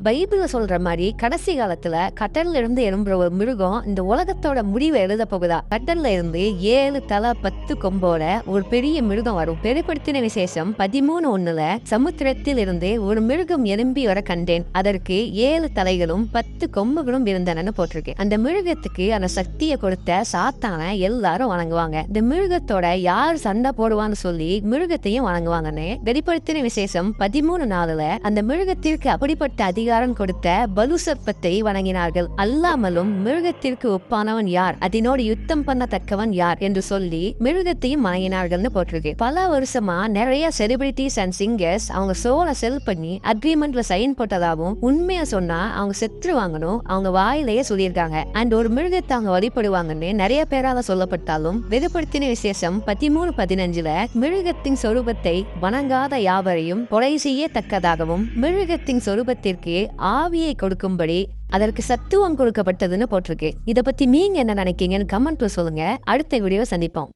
பைபிள்ல சொல்ற மாதிரி கடைசி காலத்துல கடல்ல இருந்து எழும்புற ஒரு மிருகம் இந்த உலகத்தோட முடிவை எழுத போகுதா. கடல்ல இருந்து 7 தலை 10 கொம்போட ஒரு பெரிய மிருகம் வரும். வெளிப்படுத்தின விசேஷம் 13:1 சமுத்திரத்தில் இருந்து ஒரு மிருகம் எழும்பி வர கண்டேன். அதற்கு 7 தலைகளும் 10 கொம்புகளும் இருந்தனன்னு போட்டிருக்கு. அந்த மிருகத்துக்கு அந்த சக்தியை கொடுத்த சாத்தான எல்லாரும் வணங்குவாங்க. இந்த மிருகத்தோட யார் சண்டை போடுவான்னு சொல்லி மிருகத்தையும் வணங்குவாங்கன்னு வெளிப்படுத்தின விசேஷம் 13:4 அந்த மிருகத்திற்கு அப்படிப்பட்ட அதிகாரம் கொடுத்த பலுசர்ப்பத்தை வணங்கினார்கள். அல்லாமலும் மிருகத்திற்கு ஒப்பானவன் யார், அதனோடு யுத்தம் பண்ணத்தக்கவன் யார் என்று சொல்லி மிருகத்தையும் வணங்கினார்கள்னு போட்டிருக்கு. பல வருஷமா நிறைய செலிபிரிட்டிஸ் அண்ட் சிங்கர்ஸ் அவங்க சோலை செல் பண்ணி அக்ரிமெண்ட்ல சைன் போட்டதாகவும் உண்மையா சொன்னா அவங்க செத்துருவாங்கன்னு அவங்க வாயிலேயே சொல்லியிருக்காங்க. அண்ட் ஒரு மிருகத்தை அவங்க வழிபடுவாங்கன்னு நிறைய பேரால சொல்லப்பட்டாலும் வெளிப்படுத்தின விசேஷம் 13:15 மிருகத்தின் சொரூபத்தை வணங்காத யாவரையும் கொலை செய்யத்தக்கதாகவும் மிருகத்தின் சொரூபத்திற்கு ஆவியை கொடுக்கும்படி அதற்கு சத்துவம் கொடுக்கப்பட்டதுன்னு போட்டிருக்கு. இதை பத்தி நீங்க என்ன நினைக்கீங்கன்னு கமெண்ட்ல சொல்லுங்க. அடுத்த வீடியோ சந்திப்போம்.